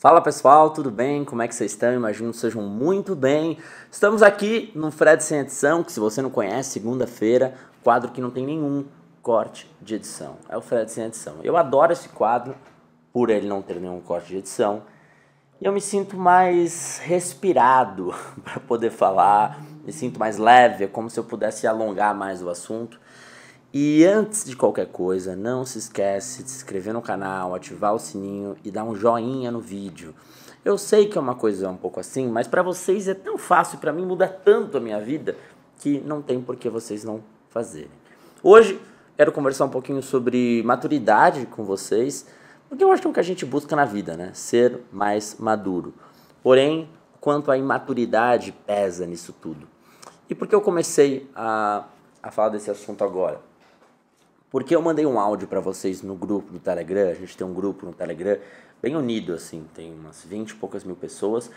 Fala pessoal, tudo bem? Como é que vocês estão? Imagino que sejam muito bem. Estamos aqui no Fred Sem Edição, que se você não conhece, segunda-feira, quadro que não tem nenhum corte de edição. É o Fred Sem Edição. Eu adoro esse quadro, por ele não ter nenhum corte de edição. E eu me sinto mais respirado para poder falar, me sinto mais leve, é como se eu pudesse alongar mais o assunto. E antes de qualquer coisa, não se esquece de se inscrever no canal, ativar o sininho e dar um joinha no vídeo. Eu sei que é uma coisa um pouco assim, mas para vocês é tão fácil, para mim muda tanto a minha vida, que não tem por que vocês não fazerem. Hoje quero conversar um pouquinho sobre maturidade com vocês, porque eu acho que é o que a gente busca na vida, né? Ser mais maduro. Porém, quanto a imaturidade pesa nisso tudo. E por que eu comecei a falar desse assunto agora? Porque eu mandei um áudio para vocês no grupo do Telegram. A gente tem um grupo no Telegram bem unido, assim, tem umas 20 e poucas mil pessoas.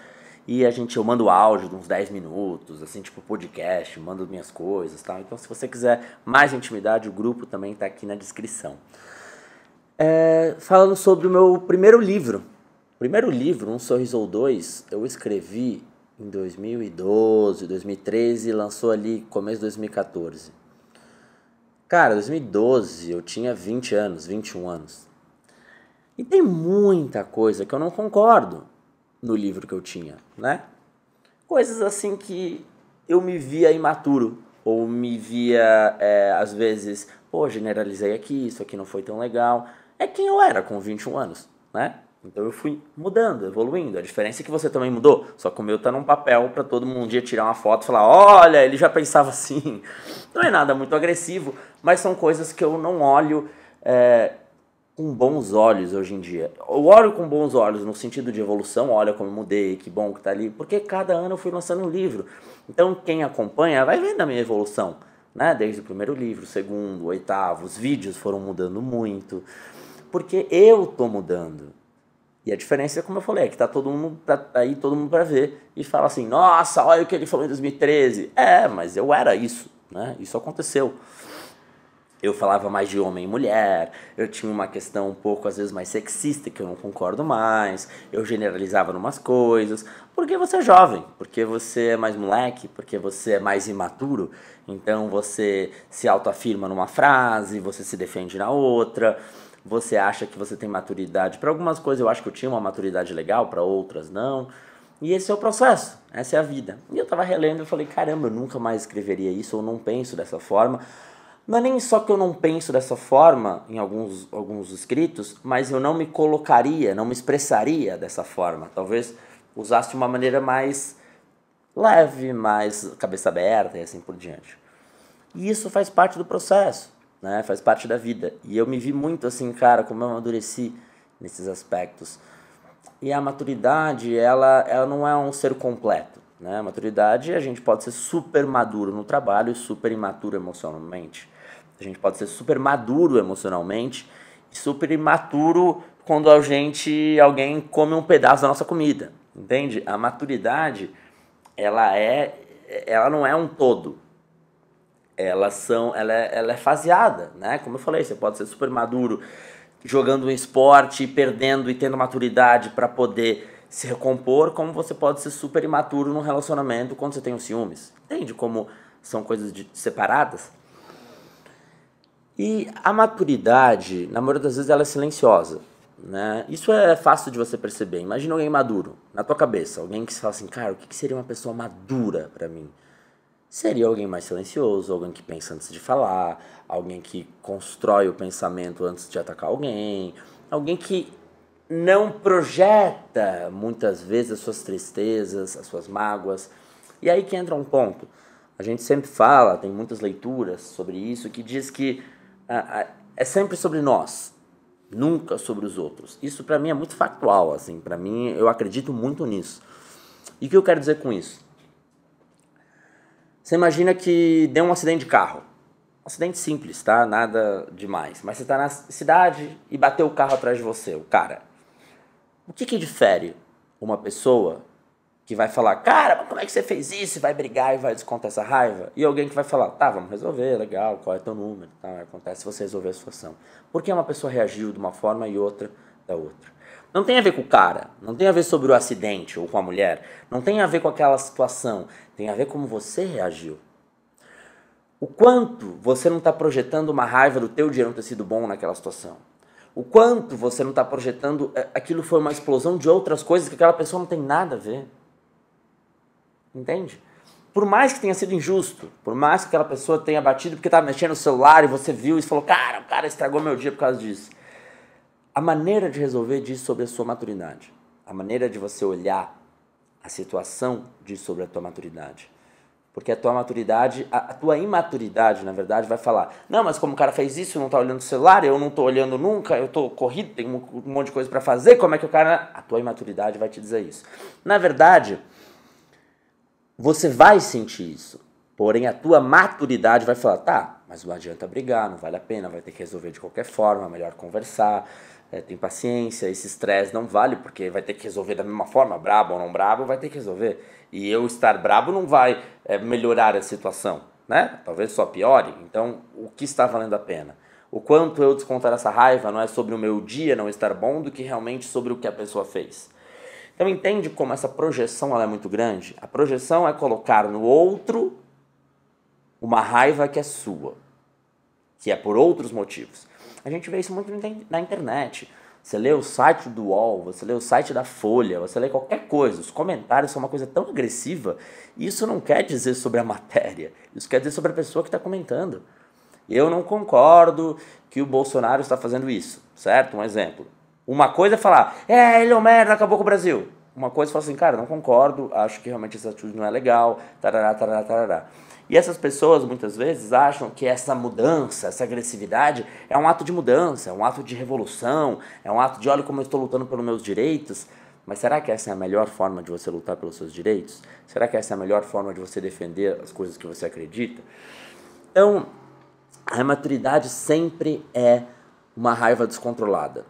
E eu mando áudio de uns 10 minutos, assim, tipo podcast, mando minhas coisas, tal. Então, se você quiser mais intimidade, o grupo também tá aqui na descrição. Falando sobre o meu primeiro livro. O primeiro livro, Um Sorriso ou Dois, eu escrevi em 2012, 2013 e lançou ali começo de 2014. Cara, 2012 eu tinha 20 anos, 21 anos. E tem muita coisa que eu não concordo no livro que eu tinha, né? Coisas assim que eu me via imaturo, ou me via, às vezes, generalizei aqui, isso aqui não foi tão legal. É quem eu era com 21 anos, né? Então eu fui mudando, evoluindo. A diferença é que você também mudou, só que o meu tá num papel pra todo mundo um dia tirar uma foto e falar: olha, ele já pensava assim. Não é nada muito agressivo, mas são coisas que eu não olho com bons olhos hoje em dia. Eu olho com bons olhos no sentido de evolução, olha como eu mudei, que bom que tá ali, porque cada ano eu fui lançando um livro. Então quem acompanha vai vendo a minha evolução, né? Desde o primeiro livro, o segundo, o oitavo, os vídeos foram mudando muito, porque eu tô mudando. E a diferença, como eu falei, é que tá todo mundo para ver e fala assim: nossa, olha o que ele falou em 2013. Mas eu era isso, né? Isso aconteceu. Eu falava mais de homem e mulher, eu tinha uma questão um pouco, às vezes, mais sexista, que eu não concordo mais, eu generalizava numas coisas, porque você é jovem, porque você é mais moleque, porque você é mais imaturo, então você se autoafirma numa frase, você se defende na outra, você acha que você tem maturidade. Para algumas coisas eu acho que eu tinha uma maturidade legal, para outras não. E esse é o processo, essa é a vida. E eu tava relendo e falei: caramba, eu nunca mais escreveria isso, ou não penso dessa forma. Não é nem só que eu não penso dessa forma em alguns escritos, mas eu não me colocaria, não me expressaria dessa forma. Talvez usasse de uma maneira mais leve, mais cabeça aberta e assim por diante. E isso faz parte do processo, né? Faz parte da vida. E eu me vi muito assim, cara, como eu amadureci nesses aspectos. E a maturidade, ela não é um ser completo, né? A maturidade, a gente pode ser super maduro no trabalho e super imaturo emocionalmente. A gente pode ser super maduro emocionalmente e super imaturo quando alguém come um pedaço da nossa comida, entende? A maturidade, ela não é um todo. Ela é faseada, né? Como eu falei, você pode ser super maduro jogando um esporte, perdendo e tendo maturidade para poder se recompor, como você pode ser super imaturo num relacionamento quando você tem os ciúmes. Entende como são coisas separadas? E a maturidade, na maioria das vezes, ela é silenciosa, né? Isso é fácil de você perceber. Imagina alguém maduro, na tua cabeça. Alguém que fala assim: cara, o que seria uma pessoa madura para mim? Seria alguém mais silencioso, alguém que pensa antes de falar, alguém que constrói o pensamento antes de atacar alguém, alguém que não projeta, muitas vezes, as suas tristezas, as suas mágoas. E aí que entra um ponto. A gente sempre fala, tem muitas leituras sobre isso, que diz que é sempre sobre nós, nunca sobre os outros. Isso para mim é muito factual, assim, para mim eu acredito muito nisso. E o que eu quero dizer com isso? Você imagina que deu um acidente de carro, um acidente simples, tá? Nada demais, mas você tá na cidade e bateu o carro atrás de você, o cara. O que difere uma pessoa que vai falar: cara, mas como é que você fez isso? E vai brigar e vai descontar essa raiva. E alguém que vai falar: tá, vamos resolver, legal, qual é teu número? Tá, acontece se você resolver a situação. Por que uma pessoa reagiu de uma forma e outra da outra? Não tem a ver com o cara, não tem a ver sobre o acidente ou com a mulher, não tem a ver com aquela situação, tem a ver como você reagiu. O quanto você não está projetando uma raiva do teu dia não ter sido bom naquela situação. O quanto você não está projetando aquilo foi uma explosão de outras coisas que aquela pessoa não tem nada a ver. Entende? Por mais que tenha sido injusto, por mais que aquela pessoa tenha batido porque estava mexendo no celular e você viu e falou, cara, o cara estragou meu dia por causa disso. A maneira de resolver diz sobre a sua maturidade. A maneira de você olhar a situação diz sobre a tua maturidade. Porque a tua maturidade, a tua imaturidade, na verdade, vai falar, não, mas como o cara fez isso, não tá olhando o celular, eu não tô olhando nunca, eu tô corrido, tem um monte de coisa para fazer, como é que o cara... A tua imaturidade vai te dizer isso. Na verdade, você vai sentir isso, porém a tua maturidade vai falar, tá, mas não adianta brigar, não vale a pena, vai ter que resolver de qualquer forma, é melhor conversar, tem paciência, esse estresse não vale, porque vai ter que resolver da mesma forma, brabo ou não brabo, vai ter que resolver. E eu estar brabo não vai melhorar a situação, né? Talvez só piore. Então, o que está valendo a pena? O quanto eu descontar essa raiva não é sobre o meu dia não estar bom do que realmente sobre o que a pessoa fez. Então, entende como essa projeção ela é muito grande? A projeção é colocar no outro uma raiva que é sua, que é por outros motivos. A gente vê isso muito na internet. Você lê o site do UOL, você lê o site da Folha, você lê qualquer coisa. Os comentários são uma coisa tão agressiva. E isso não quer dizer sobre a matéria. Isso quer dizer sobre a pessoa que está comentando. Eu não concordo que o Bolsonaro está fazendo isso, certo? Um exemplo. Uma coisa é falar, ele é um merda, acabou com o Brasil. Uma coisa é falar assim, cara, não concordo, acho que realmente essa atitude não é legal, tarará, tarará, tarará. E essas pessoas, muitas vezes, acham que essa mudança, essa agressividade é um ato de mudança, é um ato de revolução, é um ato de, olha como eu estou lutando pelos meus direitos. Mas será que essa é a melhor forma de você lutar pelos seus direitos? Será que essa é a melhor forma de você defender as coisas que você acredita? Então, a maturidade sempre é uma raiva descontrolada.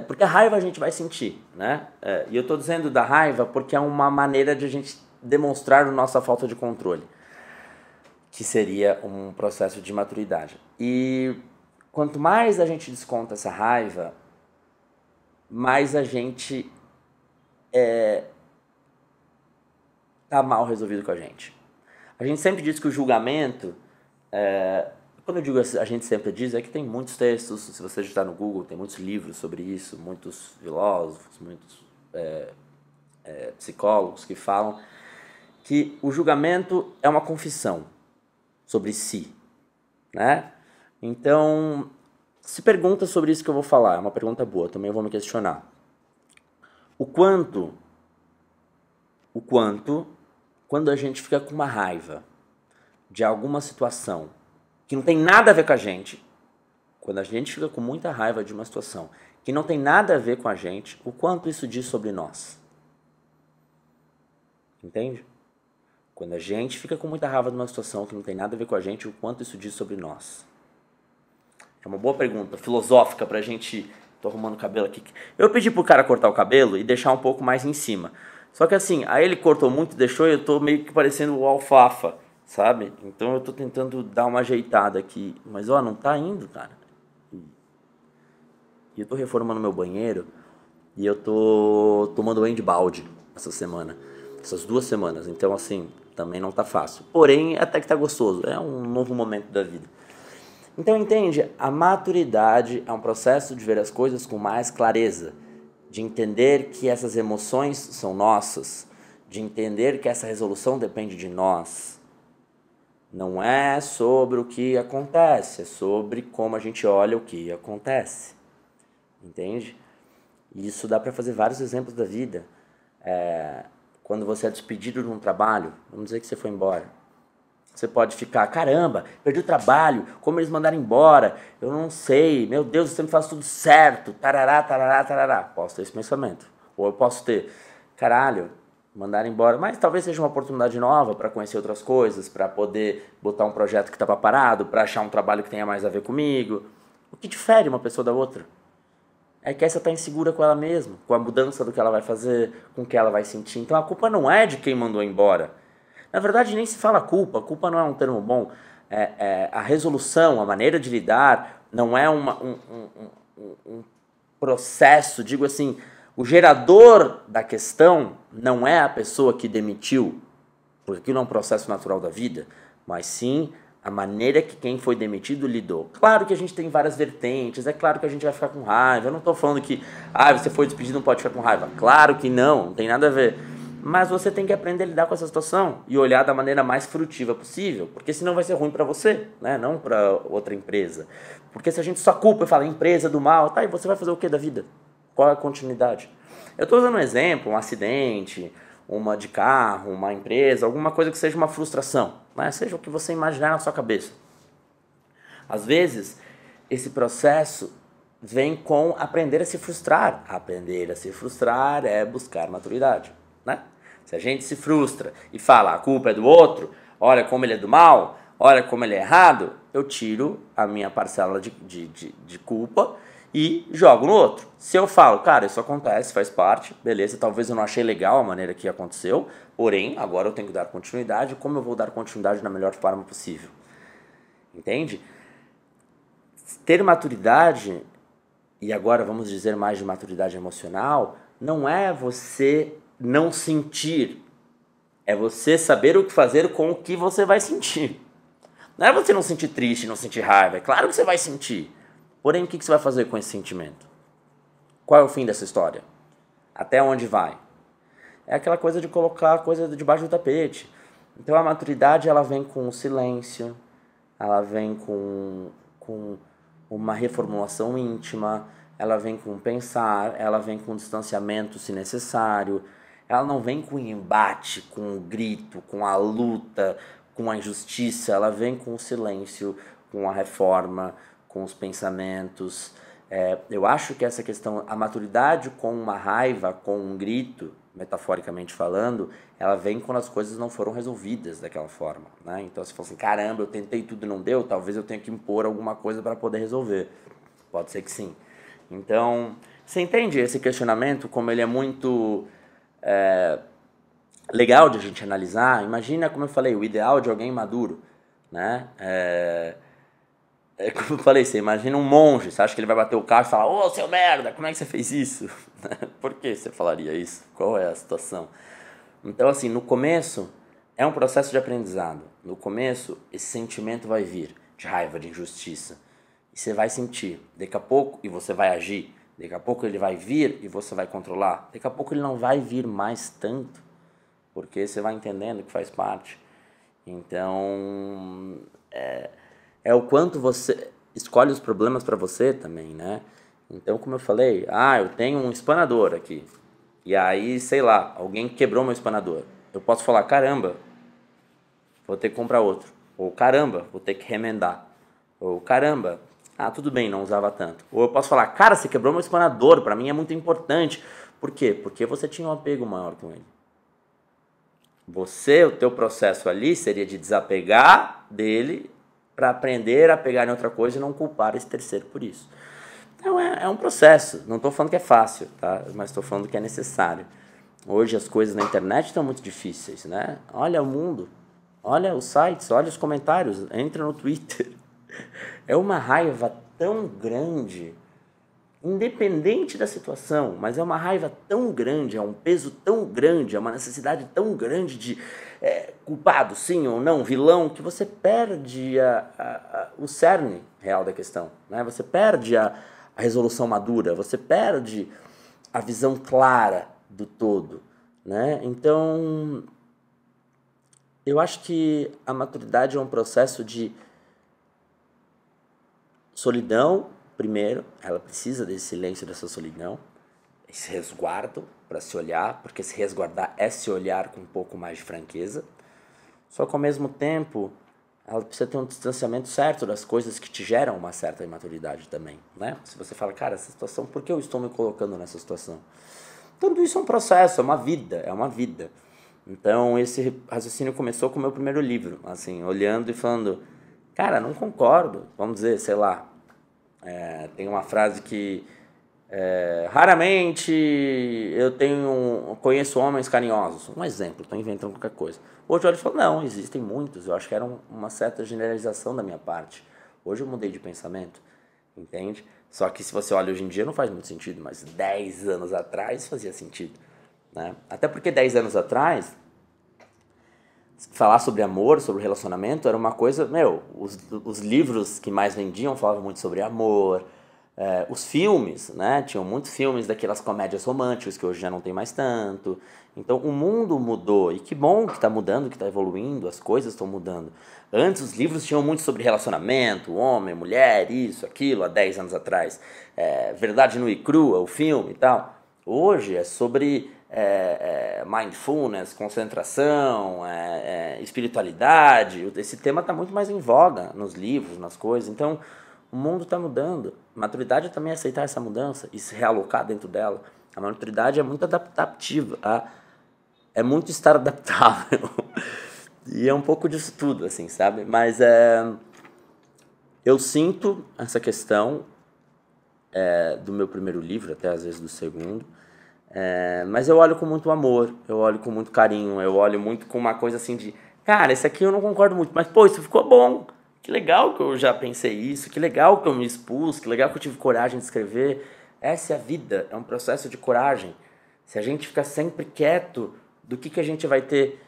Porque a raiva a gente vai sentir, né? E eu estou dizendo da raiva porque é uma maneira de a gente demonstrar a nossa falta de controle, que seria um processo de maturidade. E quanto mais a gente desconta essa raiva, mais a gente tá mal resolvido com a gente. A gente sempre diz que o julgamento, quando eu digo a gente sempre diz, é que tem muitos textos, se você digitar no Google, tem muitos livros sobre isso, muitos filósofos, muitos psicólogos que falam que o julgamento é uma confissão sobre si, né? Então, se pergunta sobre isso que eu vou falar, é uma pergunta boa, também eu vou me questionar. O quanto, quando a gente fica com uma raiva de alguma situação que não tem nada a ver com a gente, quando a gente fica com muita raiva de uma situação que não tem nada a ver com a gente, o quanto isso diz sobre nós? Entende? Quando a gente fica com muita raiva de uma situação que não tem nada a ver com a gente, o quanto isso diz sobre nós? É uma boa pergunta, filosófica pra gente... Tô arrumando o cabelo aqui. Eu pedi pro cara cortar o cabelo e deixar um pouco mais em cima. Só que assim, aí ele cortou muito e deixou e eu tô meio que parecendo o alfafa, sabe? Então eu tô tentando dar uma ajeitada aqui. Mas ó, não tá indo, cara. E eu tô reformando meu banheiro e eu tô tomando banho de balde essa semana. Essas 2 semanas. Então assim, também não tá fácil. Porém, até que tá gostoso. É um novo momento da vida. Então, entende? A maturidade é um processo de ver as coisas com mais clareza, de entender que essas emoções são nossas, de entender que essa resolução depende de nós. Não é sobre o que acontece, é sobre como a gente olha o que acontece. Entende? E isso dá para fazer vários exemplos da vida. Quando você é despedido de um trabalho, vamos dizer que você foi embora. Você pode ficar, caramba, perdi o trabalho, como eles mandaram embora, eu não sei, meu Deus, você me faz tudo certo, tarará, tarará, tarará. Posso ter esse pensamento. Ou eu posso ter, caralho, mandaram embora, mas talvez seja uma oportunidade nova para conhecer outras coisas, para poder botar um projeto que estava parado, para achar um trabalho que tenha mais a ver comigo. O que difere uma pessoa da outra? É que essa está insegura com ela mesma, com a mudança do que ela vai fazer, com o que ela vai sentir. Então a culpa não é de quem mandou embora. Na verdade, nem se fala culpa não é um termo bom. A resolução, a maneira de lidar, não é processo, digo assim, o gerador da questão não é a pessoa que demitiu, porque aquilo é um processo natural da vida, mas sim a maneira que quem foi demitido lidou. Claro que a gente tem várias vertentes, é claro que a gente vai ficar com raiva, eu não estou falando que você foi despedido, não pode ficar com raiva. Claro que não tem nada a ver. Mas você tem que aprender a lidar com essa situação e olhar da maneira mais frutiva possível, porque senão vai ser ruim para você, né? Não para outra empresa. Porque se a gente só culpa e fala empresa do mal, tá, e você vai fazer o que da vida? Qual é a continuidade? Eu estou usando um exemplo, um acidente, uma de carro, uma empresa, alguma coisa que seja uma frustração, né? Seja o que você imaginar na sua cabeça. Às vezes, esse processo vem com aprender a se frustrar. Aprender a se frustrar é buscar maturidade, né? Se a gente se frustra e fala a culpa é do outro, olha como ele é do mal, olha como ele é errado, eu tiro a minha parcela de culpa e jogo no outro. Se eu falo, cara, isso acontece, faz parte, beleza, talvez eu não achei legal a maneira que aconteceu, porém, agora eu tenho que dar continuidade, como eu vou dar continuidade da melhor forma possível? Entende? Ter maturidade, e agora vamos dizer mais de maturidade emocional, não é você não sentir, é você saber o que fazer com o que você vai sentir. Não é você não sentir triste, não sentir raiva, é claro que você vai sentir. Porém, o que você vai fazer com esse sentimento? Qual é o fim dessa história? Até onde vai? É aquela coisa de colocar a coisa debaixo do tapete. Então a maturidade ela vem com o silêncio, ela vem com uma reformulação íntima, ela vem com pensar, ela vem com distanciamento se necessário, ela não vem com embate, com o grito, com a luta, com a injustiça, ela vem com o silêncio, com a reforma, com os pensamentos. Eu acho que essa questão, a maturidade com uma raiva, com um grito, metaforicamente falando, ela vem quando as coisas não foram resolvidas daquela forma, né? Então se for assim, caramba, eu tentei tudo e não deu, talvez eu tenha que impor alguma coisa para poder resolver. Pode ser que sim. Então, você entende esse questionamento, como ele é muito legal de a gente analisar? Imagina, como eu falei, o ideal de alguém maduro, né? Como eu falei, você imagina um monge, você acha que ele vai bater o carro e falar, ô, seu merda, como é que você fez isso? Por que você falaria isso? Qual é a situação? Então, assim, no começo, é um processo de aprendizado. No começo, esse sentimento vai vir de raiva, de injustiça. E você vai sentir. Daqui a pouco, e você vai agir. Daqui a pouco ele vai vir e você vai controlar. Daqui a pouco ele não vai vir mais tanto, porque você vai entendendo que faz parte. Então, é o quanto você escolhe os problemas para você também, né? Então, como eu falei, eu tenho um espanador aqui. E aí, sei lá, alguém quebrou meu espanador. Eu posso falar, caramba, vou ter que comprar outro. Ou caramba, vou ter que remendar. Ou caramba, tudo bem, não usava tanto. Ou eu posso falar, cara, você quebrou meu espanador, para mim é muito importante. Por quê? Porque você tinha um apego maior com ele. O teu processo ali seria de desapegar dele para aprender a pegar em outra coisa e não culpar esse terceiro por isso. Então é um processo, não estou falando que é fácil, tá? Mas estou falando que é necessário. Hoje as coisas na internet estão muito difíceis, né? Olha o mundo, olha os sites, olha os comentários, entra no Twitter. É uma raiva tão grande, independente da situação, mas é uma raiva tão grande, é um peso tão grande, é uma necessidade tão grande de culpado, sim ou não, vilão, que você perde o cerne real da questão, né? Você perde a resolução madura, você perde a visão clara do todo, né? Então, eu acho que a maturidade é um processo de solidão, primeiro, ela precisa desse silêncio, dessa solidão, esse resguardo para se olhar, porque se resguardar é se olhar com um pouco mais de franqueza, só que ao mesmo tempo ela precisa ter um distanciamento certo das coisas que te geram uma certa imaturidade também, né? Se você fala, cara, essa situação, por que eu estou me colocando nessa situação? Tudo isso é um processo, é uma vida. Então, esse raciocínio começou com o meu primeiro livro, assim, olhando e falando, cara, não concordo, vamos dizer, sei lá, tem uma frase que raramente conheço homens carinhosos. Um exemplo, estou inventando qualquer coisa. Hoje eu olho e falo, não, existem muitos. Eu acho que era uma certa generalização da minha parte. Hoje eu mudei de pensamento, entende? Só que se você olha hoje em dia não faz muito sentido, mas 10 anos atrás fazia sentido, né? Até porque 10 anos atrás, falar sobre amor, sobre relacionamento, era uma coisa... os livros que mais vendiam falavam muito sobre amor. Os filmes, né? Tinham muitos filmes daquelas comédias românticas que hoje já não tem mais tanto. Então o mundo mudou, e que bom que está mudando, que está evoluindo, as coisas estão mudando. Antes os livros tinham muito sobre relacionamento, homem, mulher, isso, aquilo, há 10 anos atrás. Verdade nua e crua, o filme e tal. Hoje é sobre mindfulness, concentração, espiritualidade. Esse tema está muito mais em voga nos livros, nas coisas. Então o mundo está mudando. Maturidade é também aceitar essa mudança e se realocar dentro dela. A maturidade é muito adaptativa, é muito estar adaptável. E é um pouco disso tudo, assim, sabe? Mas eu sinto essa questão do meu primeiro livro, até às vezes do segundo. Mas eu olho com muito amor, eu olho com muito carinho, eu olho muito com uma coisa assim de... Cara, esse aqui eu não concordo muito, mas pô, isso ficou bom. Que legal que eu já pensei isso, que legal que eu me expus, que legal que eu tive coragem de escrever. Essa é a vida, é um processo de coragem. Se a gente ficar sempre quieto, do que a gente vai ter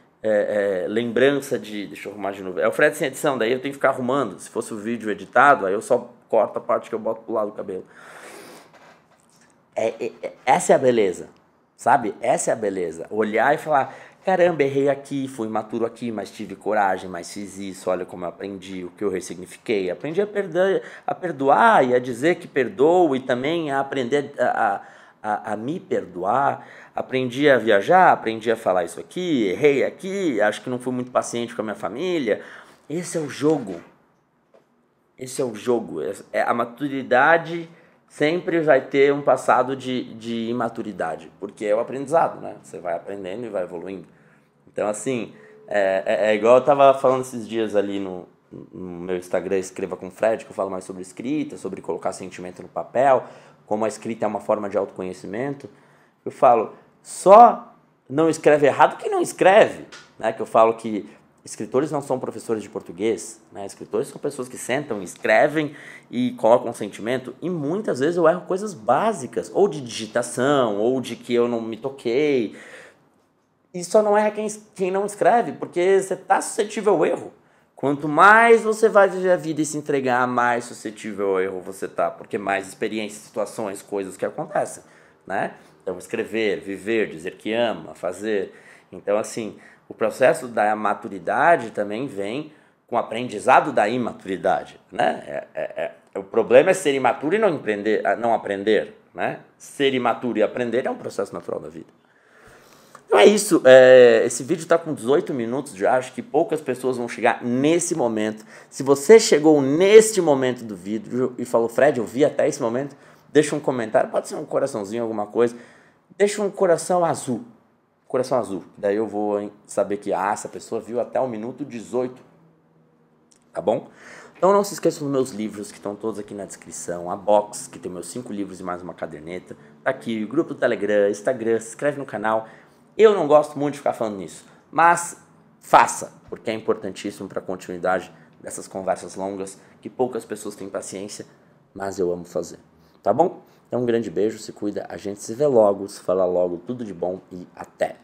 lembrança de... Deixa eu arrumar de novo. É o Fred sem edição, daí eu tenho que ficar arrumando. Se fosse o vídeo editado, aí eu só corto a parte que eu boto pro lado do cabelo. Essa é a beleza, sabe? Essa é a beleza. Olhar e falar... Caramba, errei aqui, fui imaturo aqui, mas tive coragem, mas fiz isso, olha como eu aprendi, o que eu ressignifiquei. Aprendi a perdoar e a dizer que perdoo e também a aprender a me perdoar. Aprendi a viajar, aprendi a falar isso aqui, errei aqui, acho que não fui muito paciente com a minha família. Esse é o jogo. Esse é o jogo. A maturidade sempre vai ter um passado de imaturidade, porque é o aprendizado, né? Você vai aprendendo e vai evoluindo. Então, assim, igual eu tava falando esses dias ali no meu Instagram, Escreva com Fred, que eu falo mais sobre escrita, sobre colocar sentimento no papel, como a escrita é uma forma de autoconhecimento. Eu falo, só não escreve errado quem não escreve, né? Que eu falo que escritores não são professores de português, né? Escritores são pessoas que sentam, escrevem e colocam sentimento, e muitas vezes eu erro coisas básicas, ou de digitação, ou de que eu não me toquei. E só não erra quem não escreve, porque você está suscetível ao erro. Quanto mais você vai viver a vida e se entregar, mais suscetível ao erro você tá, porque mais experiências, situações, coisas que acontecem, né? Então escrever, viver, dizer que ama, fazer. Então assim, o processo da maturidade também vem com o aprendizado da imaturidade, né? O problema é ser imaturo e não aprender, né? Ser imaturo e aprender é um processo natural da vida. Então é isso, esse vídeo está com 18 minutos já, acho que poucas pessoas vão chegar nesse momento. Se você chegou neste momento do vídeo e falou, Fred, eu vi até esse momento, deixa um comentário, pode ser um coraçãozinho, alguma coisa, deixa um coração azul, daí eu vou saber que essa pessoa viu até o minuto 18, tá bom? Então não se esqueçam dos meus livros, que estão todos aqui na descrição, a box, que tem meus 5 livros e mais uma caderneta, tá aqui o grupo do Telegram, Instagram, se inscreve no canal. Eu não gosto muito de ficar falando nisso, mas faça, porque é importantíssimo para a continuidade dessas conversas longas, que poucas pessoas têm paciência, mas eu amo fazer, tá bom? Então um grande beijo, se cuida, a gente se vê logo, se fala logo, tudo de bom e até!